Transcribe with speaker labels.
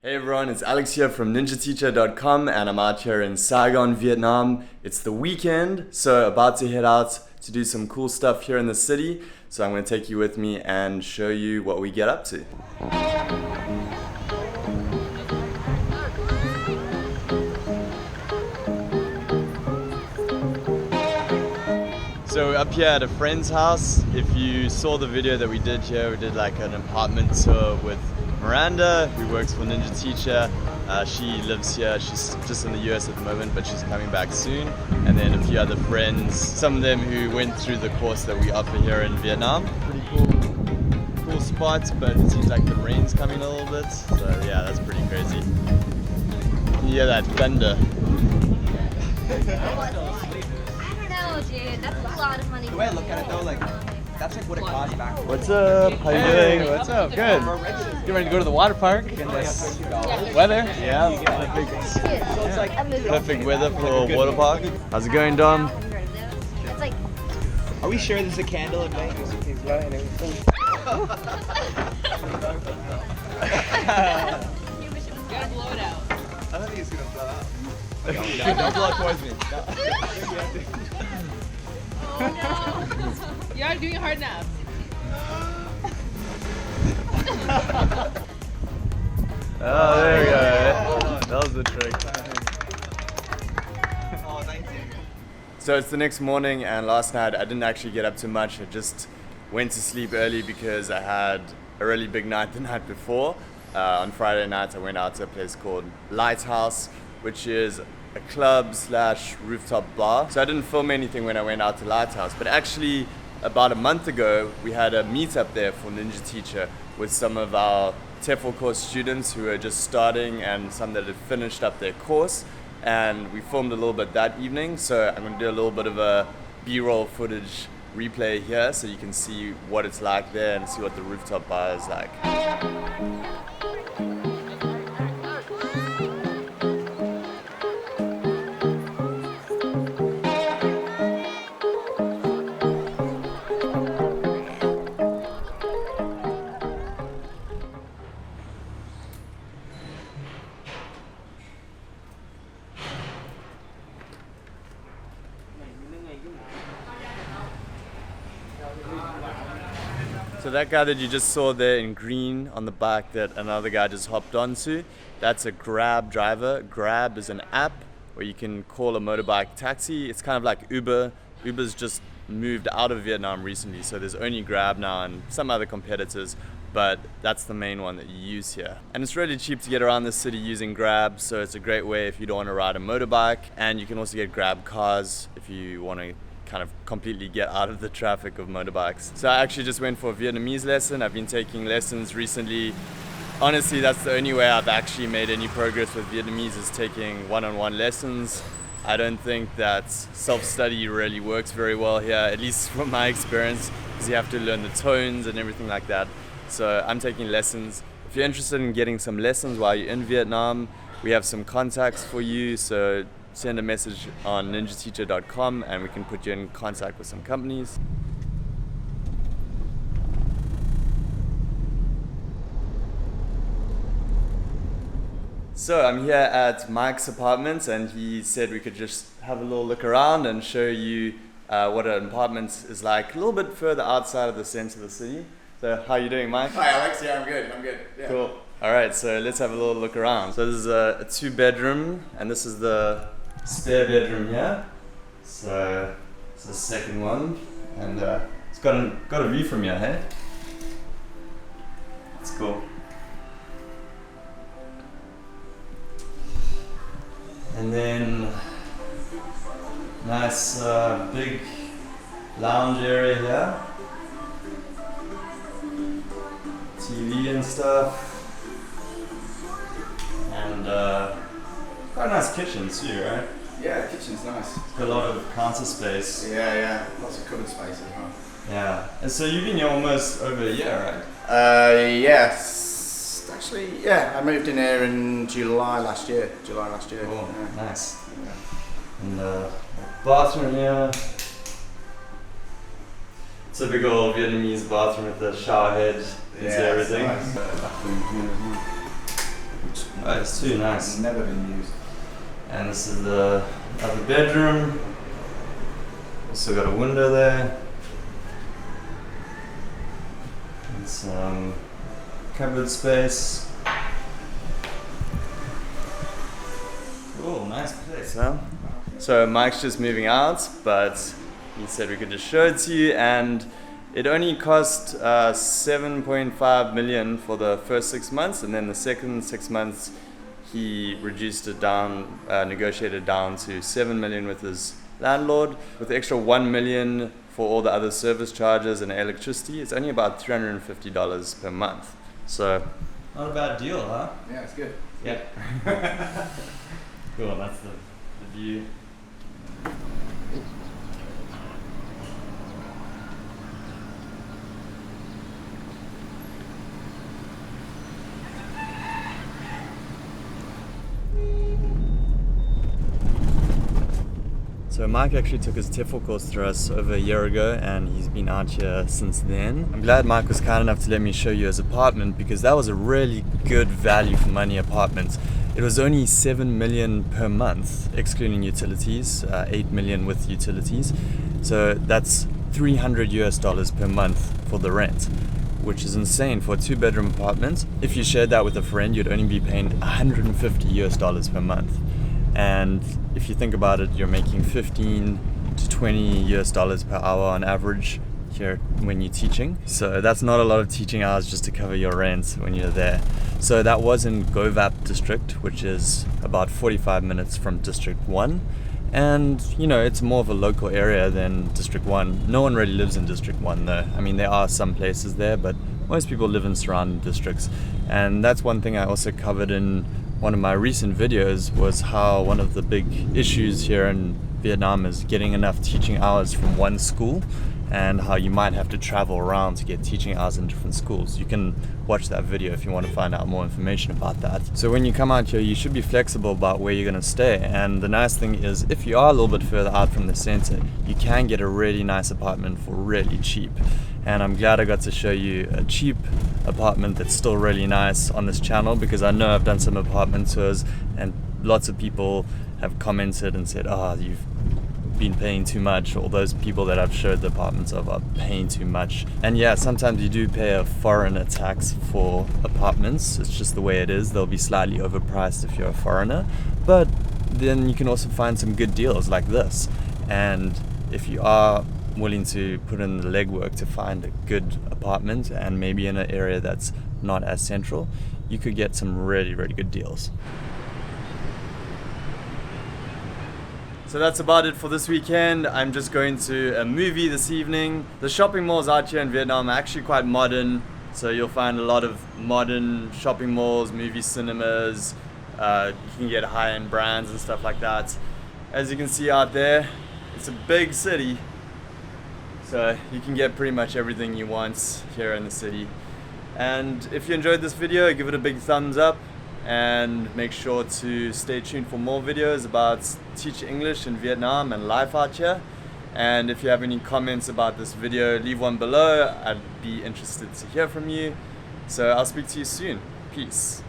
Speaker 1: Hey everyone, it's Alex here from ninjateacher.com and I'm out here in Saigon, Vietnam. It's the weekend, so about to head out to do some cool stuff here in the city. So I'm going to take you with me and show you what we get up to. So we're up here at a friend's house. If you saw the video that we did here, we did like an apartment tour with Miranda, who works for Ninja Teacher. She lives here. She's just in the US at the moment, but she's coming back soon. And then a few other friends, some of them who went through the course that we offer here in Vietnam. Pretty cool spot, but it seems like the rain's coming a little bit. So yeah, that's pretty crazy. You hear that thunder?
Speaker 2: I don't know, dude. That's a lot of money.
Speaker 3: The way I look at it though, like, that's like what it costs back.
Speaker 1: What's up? How you doing? What's up? Good.
Speaker 4: Get ready to go to the water park in this weather.
Speaker 1: Yeah.
Speaker 2: So it's like
Speaker 1: Perfect weather for a water park. How's it going, Dom?
Speaker 2: it's like
Speaker 3: Are we sure there's a candle in Vegas? He's lying everything.
Speaker 4: Gotta blow it out.
Speaker 3: I don't think he's gonna blow out.
Speaker 1: Don't blow towards me.
Speaker 4: Oh no. You are doing hard naps.
Speaker 1: Oh, there we go. That was the trick.
Speaker 3: Oh, thank you.
Speaker 1: So it's the next morning, and last night I didn't actually get up too much. I just went to sleep early because I had a really big night the night before. On Friday night I went out to a place called Lighthouse, which is a club / rooftop bar. So I didn't film anything when I went out to Lighthouse, but actually about a month ago we had a meetup there for Ninja Teacher with some of our TEFL course students who are just starting and some that had finished up their course, and we filmed a little bit that evening. So I'm going to do a little bit of a B-roll footage replay here so you can see what it's like there and see what the rooftop bar is like. So that guy that you just saw there in green on the bike that another guy just hopped onto, that's a Grab driver. Grab is an app where you can call a motorbike taxi. It's kind of like Uber. Uber's just moved out of Vietnam recently, so there's only Grab now and some other competitors, but that's the main one that you use here. And it's really cheap to get around the city using Grab, so it's a great way if you don't want to ride a motorbike. And you can also get Grab cars if you want to kind of completely get out of the traffic of motorbikes. So I actually just went for a Vietnamese lesson. I've been taking lessons recently. Honestly, that's the only way I've actually made any progress with Vietnamese, is taking one-on-one lessons. I don't think that self-study really works very well here, at least from my experience, because you have to learn the tones and everything like that. So I'm taking lessons. If you're interested in getting some lessons while you're in Vietnam, we have some contacts for you. So send a message on ninjateacher.com and we can put you in contact with some companies. So I'm here at Mike's apartment and he said we could just have a little look around and show you what an apartment is like a little bit further outside of the center of the city. So how are you doing, Mike?
Speaker 5: Hi Alex, yeah, I'm good. Yeah.
Speaker 1: Cool. Alright, so let's have a little look around. So this is a 2-bedroom and this is the spare bedroom here. So it's the second one, and it's got a view from here, hey? It's cool. And then nice big lounge area here. TV and stuff. And quite a nice kitchen too, right?
Speaker 5: Yeah, the kitchen's nice.
Speaker 1: Got a lot of counter space.
Speaker 5: Yeah, lots of cupboard space as well.
Speaker 1: Yeah. And so you've been here almost over a year, right?
Speaker 5: Yes. Actually, yeah, I moved in here in July last year.
Speaker 1: Cool.
Speaker 5: Yeah.
Speaker 1: Nice.
Speaker 5: Yeah.
Speaker 1: And bathroom here. Typical Vietnamese bathroom with the shower head into everything.
Speaker 5: Nice. Bathroom here as well.
Speaker 1: Oh, it's too nice.
Speaker 5: Never been used.
Speaker 1: And this is the other bedroom. Also got a window there. And some cupboard space. Cool, nice place, huh? So Mike's just moving out, but he said we could just show it to you, and it only cost 7.5 million for the first 6 months, and then the second 6 months he reduced it down, negotiated down to 7 million with his landlord, with the extra 1 million for all the other service charges and electricity. It's only about $350 per month. So not a bad deal, huh?
Speaker 5: Yeah, it's good.
Speaker 1: Yeah. Cool, that's the view. So Mike actually took his TEFL course through us over a year ago, and he's been out here since then. I'm glad Mike was kind enough to let me show you his apartment, because that was a really good value for money apartment. It was only 7 million per month, excluding utilities, 8 million with utilities. So that's $300 per month for the rent, which is insane for a 2-bedroom apartment. If you shared that with a friend, you'd only be paying $150 per month. And if you think about it, you're making 15 to 20 US dollars per hour on average here when you're teaching. So that's not a lot of teaching hours just to cover your rent when you're there. So that was in Govap district, which is about 45 minutes from District 1. And you know, it's more of a local area than District 1. No one really lives in District 1 though. I mean, there are some places there, but most people live in surrounding districts. And that's one thing I also covered in one of my recent videos, was how one of the big issues here in Vietnam is getting enough teaching hours from one school, and how you might have to travel around to get teaching hours in different schools. You can watch that video if you want to find out more information about that. So when you come out here, you should be flexible about where you're going to stay. And the nice thing is, if you are a little bit further out from the center, you can get a really nice apartment for really cheap. And I'm glad I got to show you a cheap apartment that's still really nice on this channel, because I know I've done some apartment tours and lots of people have commented and said, oh, you've been paying too much, or those people that I've showed the apartments of are paying too much. And yeah, sometimes you do pay a foreigner tax for apartments. It's just the way it is. They'll be slightly overpriced if you're a foreigner, but then you can also find some good deals like this. And if you are willing to put in the legwork to find a good apartment, and maybe in an area that's not as central, you could get some really, really good deals. So that's about it for this weekend. I'm just going to a movie this evening. The shopping malls out here in Vietnam are actually quite modern, so you'll find a lot of modern shopping malls, movie cinemas. You can get high-end brands and stuff like that. As you can see out there, it's a big city, so you can get pretty much everything you want here in the city. And if you enjoyed this video, give it a big thumbs up, and make sure to stay tuned for more videos about teaching English in Vietnam and life out here. And if you have any comments about this video, leave one below. I'd be interested to hear from you. So I'll speak to you soon. Peace.